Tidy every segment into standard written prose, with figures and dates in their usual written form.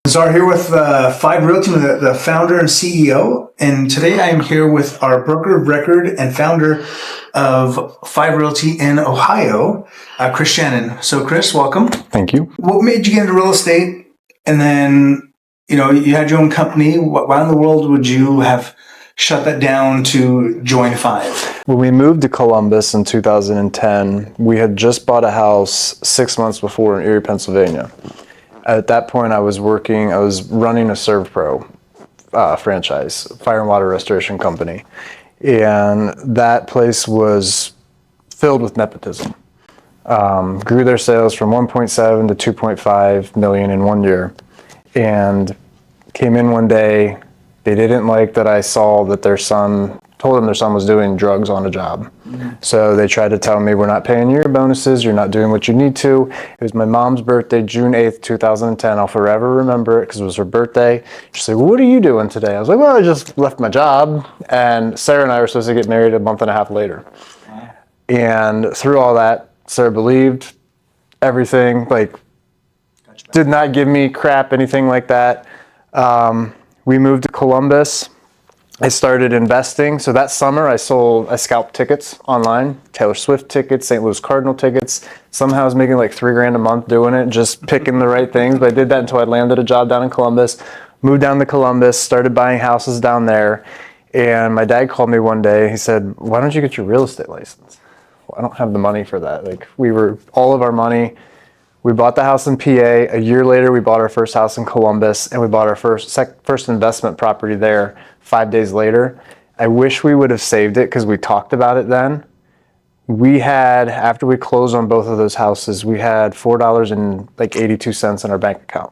Czar here with Five Realty, the founder and CEO. And today I am here with our broker of record and founder of Five Realty in Ohio, Kris Shannon. So Kris, welcome. Thank you. What made you get into real estate? And then, you had your own company. Why in the world would you have shut that down to join Five? When we moved to Columbus in 2010, we had just bought a house 6 months before in Erie, Pennsylvania. At that point, I was running a ServPro franchise, fire and water restoration company. And that place was filled with nepotism. Grew their sales from 1.7 to 2.5 million in 1 year. And came in one day, they didn't like that I saw that told them their son was doing drugs on a job. Mm-hmm. So they tried to tell me, we're not paying you your bonuses, you're not doing what you need to. It was my mom's birthday, June 8th, 2010. I'll forever remember it because it was her birthday. She said, well, what are you doing today? I was like, well, I just left my job. And Sarah and I were supposed to get married a month and a half later. Wow. And through all that, Sarah believed everything, did not give me crap, anything like that. We moved to Columbus. I started investing. So that summer I scalped tickets online, Taylor Swift tickets, St. Louis Cardinal tickets. Somehow I was making like $3,000 a month doing it, just picking the right things. But I did that until I landed a job down in Columbus, moved down to Columbus, started buying houses down there. And my dad called me one day. He said, why don't you get your real estate license? Well, I don't have the money for that. All of our money. We bought the house in PA. A year later, we bought our first house in Columbus, and we bought our first investment property there 5 days later. I wish we would have saved it because we talked about it then. After we closed on both of those houses, we had $4.82 in our bank account.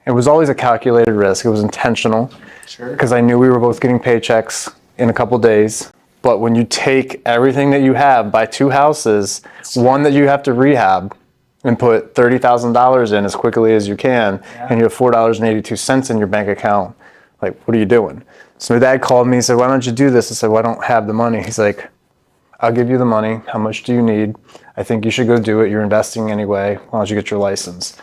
It was always a calculated risk. It was intentional because I knew we were both getting paychecks in a couple days. But when you take everything that you have, buy two houses, one that you have to rehab, and put $30,000 in as quickly as you can, and you have $4.82 in your bank account, what are you doing? So my dad called me and said, why don't you do this? I said, well, I don't have the money. He's like, I'll give you the money. How much do you need? I think you should go do it. You're investing anyway. Why don't you get your license?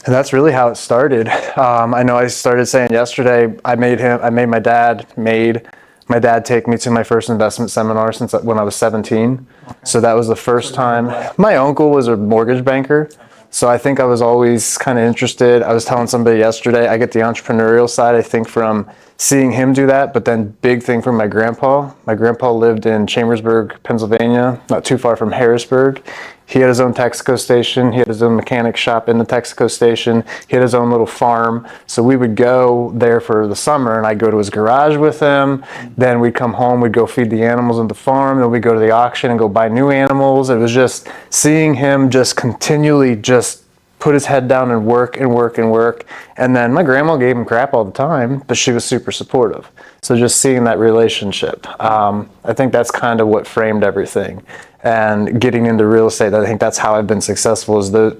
And that's really how it started. I know I started saying yesterday, I made my dad take me to my first investment seminar since when I was 17. Okay. So that was the first time. My uncle was a mortgage banker. So I think I was always kind of interested. I was telling somebody yesterday, I get the entrepreneurial side, I think, from seeing him do that, but then big thing from my grandpa. My grandpa lived in Chambersburg, Pennsylvania, not too far from Harrisburg. He had his own Texaco station. He had his own mechanic shop in the Texaco station. He had his own little farm. So we would go there for the summer, and I'd go to his garage with him. Then we'd come home. We'd go feed the animals at the farm. Then we'd go to the auction and go buy new animals. It was just seeing him just continually just put his head down and work and work and work. And then my grandma gave him crap all the time, but she was super supportive. So just seeing that relationship, I think that's kind of what framed everything. And getting into real estate, I think that's how I've been successful, is the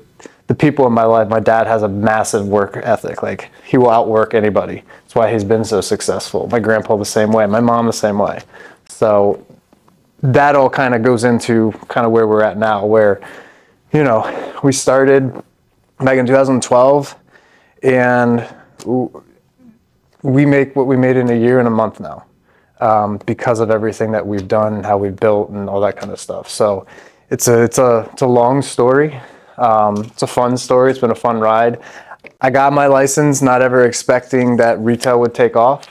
people in my life. My dad has a massive work ethic. He will outwork anybody. That's why he's been so successful. My grandpa the same way, my mom the same way. So that all kind of goes into kind of where we're at now, where, we started back in 2012, and we make what we made in a year and a month now, because of everything that we've done and how we've built and all that kind of stuff. So it's a long story. It's a fun story. It's been a fun ride. I got my license not ever expecting that retail would take off.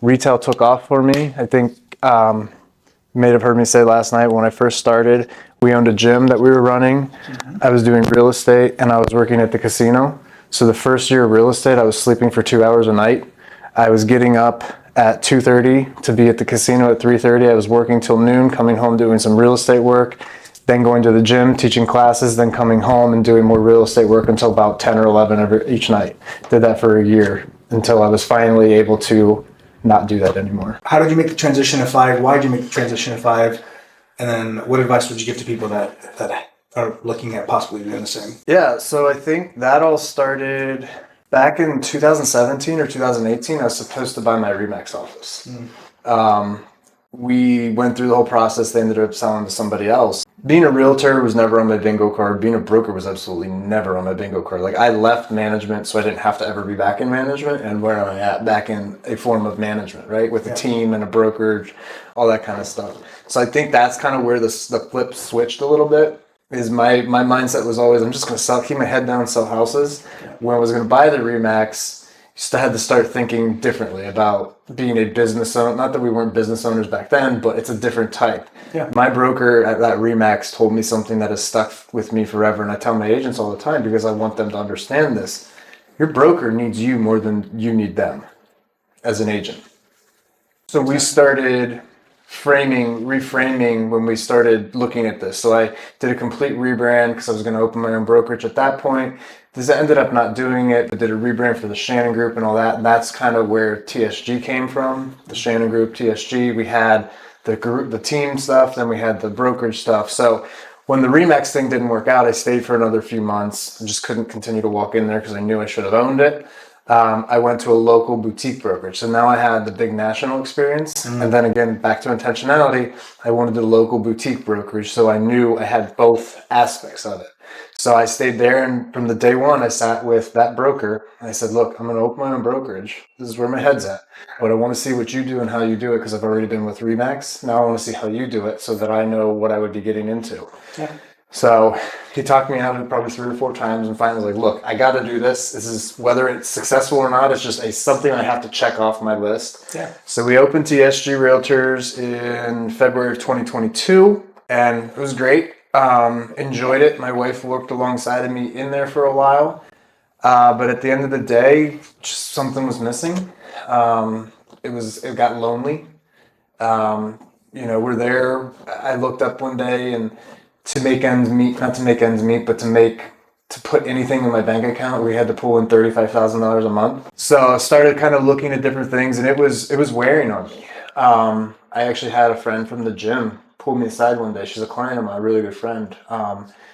Retail took off for me. I think you may have heard me say last night, when I first started, we owned a gym that we were running. Mm-hmm. I was doing real estate, and I was working at the casino. So the first year of real estate, I was sleeping for 2 hours a night. I was getting up at 2:30 to be at the casino at 3:30. I was working till noon, coming home doing some real estate work, then going to the gym, teaching classes, then coming home and doing more real estate work until about 10 or 11 each night. Did that for a year until I was finally able to not do that anymore. How did you make the transition to Five? Why did you make the transition to Five? And then what advice would you give to people that are looking at possibly doing the same? Yeah, so I think that all started back in 2017 or 2018. I was supposed to buy my RE/MAX office. we went through the whole process. They ended up selling to somebody else. Being a realtor was never on my bingo card. Being a broker was absolutely never on my bingo card. Like, I left management so I didn't have to ever be back in management. And where am I at? Back in a form of management, right? With a team and a brokerage, all that kind of stuff. So I think that's kind of where the flip switched a little bit. Is my mindset was always, I'm just going to keep my head down, sell houses. When I was going to buy the Remax, had to start thinking differently about being a business owner. Not that we weren't business owners back then, but it's a different type. Yeah. My broker at that Remax told me something that has stuck with me forever, and I tell my agents all the time because I want them to understand this. Your broker needs you more than you need them as an agent. So we started reframing when we started looking at this. So I did a complete rebrand because I was going to open my own brokerage at that point. This ended up not doing it, but did a rebrand for the Shannon Group and all that. And that's kind of where TSG came from. The Shannon Group, TSG. We had the group, the team stuff, then we had the brokerage stuff. So when the Remax thing didn't work out, I stayed for another few months. I just couldn't continue to walk in there because I knew I should have owned it. I went to a local boutique brokerage. So now I had the big national experience. And then again, back to intentionality, I wanted the local boutique brokerage. So I knew I had both aspects of it. So I stayed there, and from the day one, I sat with that broker and I said, look, I'm going to open my own brokerage. This is where my head's at. But I want to see what you do and how you do it because I've already been with Remax. Now I want to see how you do it so that I know what I would be getting into. Yeah. So he talked me out of it probably 3 or 4 times and finally was like, look, I got to do this. This is, whether it's successful or not, it's just something I have to check off my list. Yeah. So we opened TSG Realtors in February of 2022 and it was great. Enjoyed it. My wife worked alongside of me in there for a while. But at the end of the day, just something was missing. It got lonely. We're there. I looked up one day and to make ends meet, not to make ends meet, but to put anything in my bank account, we had to pull in $35,000 a month. So I started kind of looking at different things and it was wearing on me. I actually had a friend from the gym pull me aside one day. She's a client of mine, a really good friend.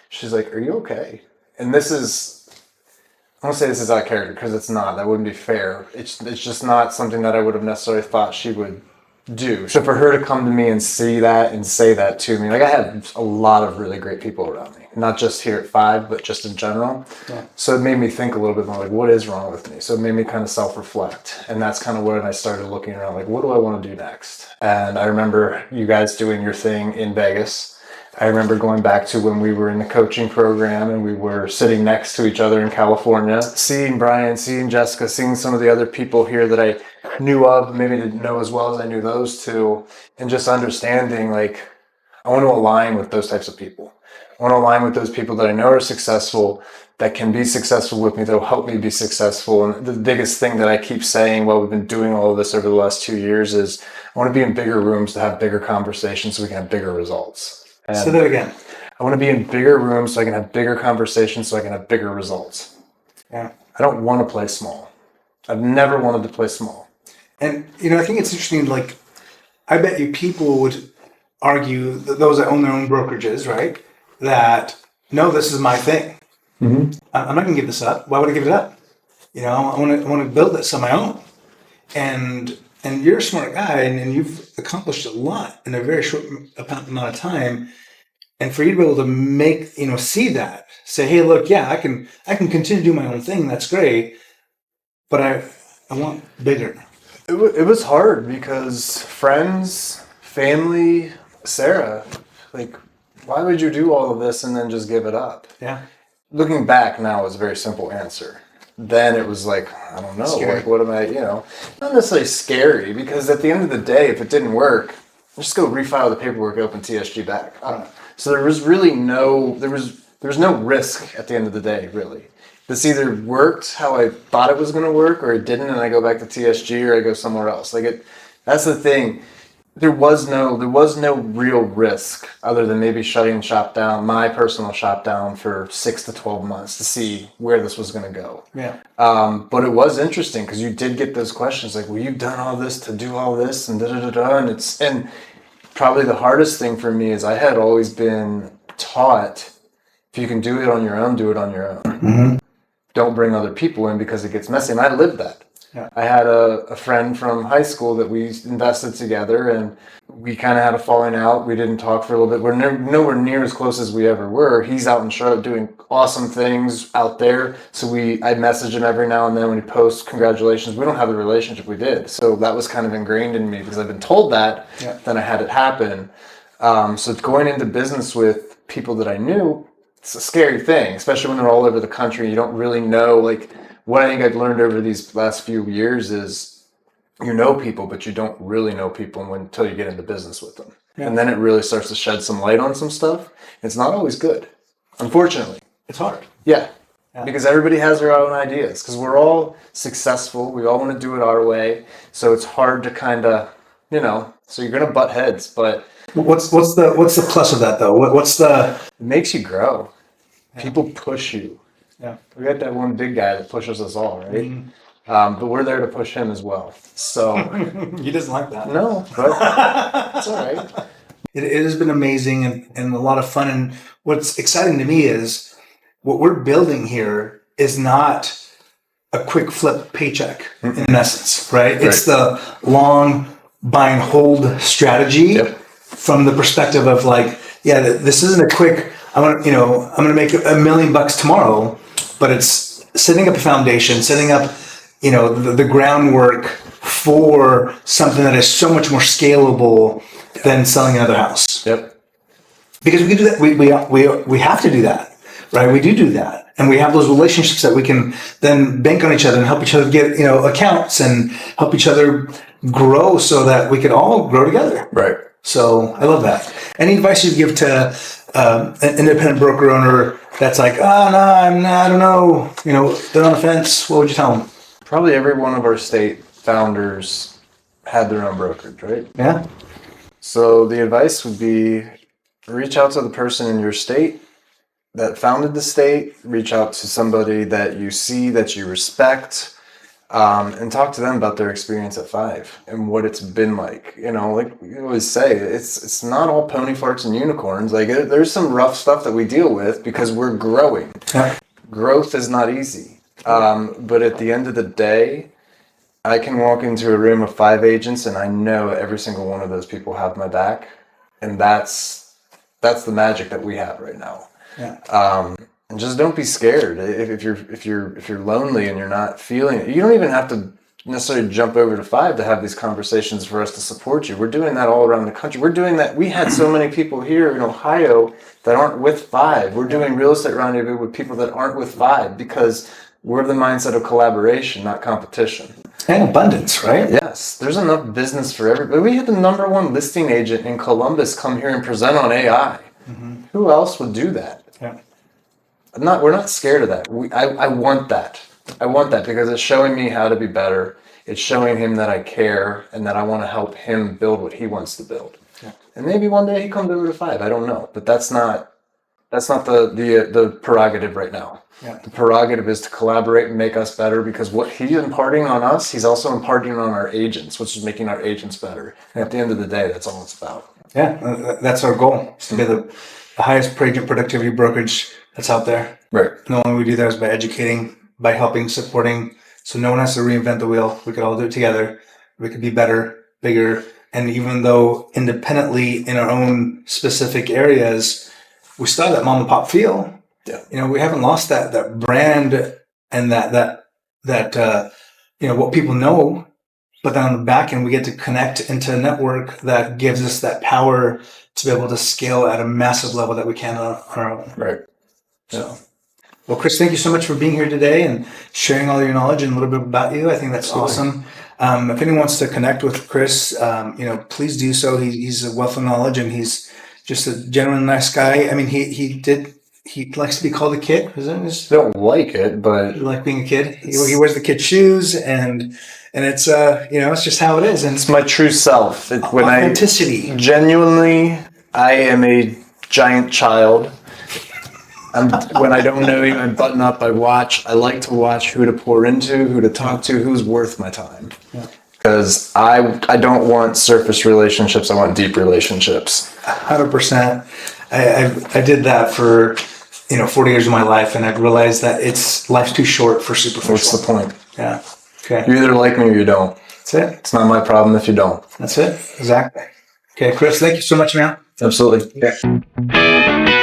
She's like, are you okay? And this is, I won't say this is out of character because it's not. That wouldn't be fair. It's just not something that I would have necessarily thought she would do. So for her to come to me and see that and say that to me, like I had a lot of really great people around me, not just here at 5, but just in general. Yeah. So it made me think a little bit more like, what is wrong with me? So it made me kind of self-reflect. And that's kind of when I started looking around, like, what do I want to do next? And I remember you guys doing your thing in Vegas. I remember going back to when we were in the coaching program and we were sitting next to each other in California, seeing Brian, seeing Jessica, seeing some of the other people here that I knew of, maybe didn't know as well as I knew those two, and just understanding, like, I want to align with those types of people. I want to align with those people that I know are successful, that can be successful with me, that will help me be successful. And the biggest thing that I keep saying while we've been doing all of this over the last 2 years is I want to be in bigger rooms to have bigger conversations so we can have bigger results. And say that again. I want to be in bigger rooms so I can have bigger conversations so I can have bigger results. Yeah. I don't want to play small. I've never wanted to play small. And, I think it's interesting, like, I bet you people would argue, that those that own their own brokerages, right, that, no, this is my thing. Mm-hmm. I'm not going to give this up. Why would I give it up? I want to build this on my own. And you're a smart guy, and you've accomplished a lot in a very short amount of time. And for you to be able to make, see that, say, hey, look, yeah, I can continue to do my own thing. That's great. But I want bigger. It was hard because friends, family, Sarah, like, why would you do all of this and then just give it up? Yeah. Looking back now, it's a very simple answer. Then it was like, I don't know, scary. Like, what am I, not necessarily scary, because at the end of the day, if it didn't work, just go refile the paperwork, open TSG back. So there was really there was no risk at the end of the day, really. This either worked how I thought it was going to work, or it didn't, and I go back to TSG or I go somewhere else. That's the thing. There was no real risk other than maybe shutting shop down, my personal shop down, for 6 to 12 months to see where this was going to go. Yeah. But it was interesting because you did get those questions like, well, you've done all this to do all this and and probably the hardest thing for me is I had always been taught, if you can do it on your own, do it on your own. Mm-hmm. Don't bring other people in because it gets messy. And I lived that. Yeah. I had a friend from high school that we invested together, and we kind of had a falling out. We didn't talk for a little bit. We're nowhere near as close as we ever were. He's out in Charlotte doing awesome things out there. So I message him every now and then when he posts congratulations. We don't have the relationship we did. So that was kind of ingrained in me because I've been told that. Yeah. Then I had it happen. So going into business with people that I knew, it's a scary thing, especially when they're all over the country. You don't really know, like, what I think I've learned over these last few years is you know people, but you don't really know people until you get into business with them. Yeah. And then it really starts to shed some light on some stuff. It's not always good, unfortunately. It's hard. Yeah. Because everybody has their own ideas. Because we're all successful. We all want to do it our way. So it's hard to kind of, so you're going to butt heads. But what's the plus of that, though? It makes you grow. Yeah. People push you. Yeah. We got that one big guy that pushes us all, right? Mm-hmm. But we're there to push him as well. So he doesn't like that. No, but it's all right. It has been amazing and a lot of fun. And what's exciting to me is what we're building here is not a quick flip paycheck in essence, right? It's the long buy and hold strategy from the perspective of like, this isn't a quick, I'm going to make $1 million tomorrow, but it's setting up a foundation, setting up the groundwork for something that is so much more scalable than selling another house. Yep. Because we can do that. We have to do that, right? We do that, and we have those relationships that we can then bank on each other and help each other get accounts and help each other grow so that we can all grow together. Right. So I love that. Any advice you give to an independent broker owner that's like, I don't know, they're on the fence? What would you tell them? Probably every one of our state founders had their own brokerage, right? Yeah. So the advice would be reach out to the person in your state that founded the state, reach out to somebody that you see, that you respect, and talk to them about their experience at Five and what it's been like. Like we always say, it's not all pony farts and unicorns. Like there's some rough stuff that we deal with because we're growing. Yeah. Growth is not easy. But at the end of the day, I can walk into a room of 5 agents and I know every single one of those people have my back. And that's the magic that we have right now. Yeah. And just don't be scared. If you're lonely and you're not feeling it, you don't even have to necessarily jump over to Five to have these conversations for us to support you. We're doing that all around the country. We're doing that. We had so many people here in Ohio that aren't with Five. We're doing real estate rendezvous with people that aren't with Five because we're the mindset of collaboration, not competition. And abundance, right? Yes. There's enough business for everybody. We had the #1 listing agent in Columbus come here and present on AI. Mm-hmm. Who else would do that? Yeah. We're not scared of that. I want that. I want that because it's showing me how to be better. It's showing him that I care and that I want to help him build what he wants to build. Yeah. And maybe one day he comes over to Five. I don't know. But that's not the prerogative right now. Yeah. The prerogative is to collaborate and make us better because what he's imparting on us, he's also imparting on our agents, which is making our agents better. And at the end of the day, that's all it's about. Yeah, that's our goal, is to be the highest per agent productivity brokerage that's out there. Right. And the only way we do that is by educating, by helping, supporting, so no one has to reinvent the wheel. We could all do it together. We could be better, bigger, and even though independently in our own specific areas, we still have that mom and pop feel. Yeah. We haven't lost that brand and that what people know, but then on the back end, we get to connect into a network that gives us that power to be able to scale at a massive level that we can on our own. Right. So, well, Kris, thank you so much for being here today and sharing all your knowledge and a little bit about you. I think that's awesome. If anyone wants to connect with Kris, please do so. He's a wealth of knowledge and he's just a genuine nice guy. I mean, he likes to be called a kid. Don't like it, but you like being a kid. He wears the kid shoes, and it's it's just how it is. And it's my true self. Authenticity. Genuinely, I am a giant child. When I don't know you, I button up. I watch. I like to watch who to pour into, who to talk to, who's worth my time. Because I don't want surface relationships. I want deep relationships. 100%. I did that for 40 years of my life, and I've realized that life's too short for superficial. What's the point? Yeah. Okay. You either like me or you don't. That's it. It's not my problem if you don't. That's it. Exactly. Okay, Kris, thank you so much, man. Absolutely. Okay.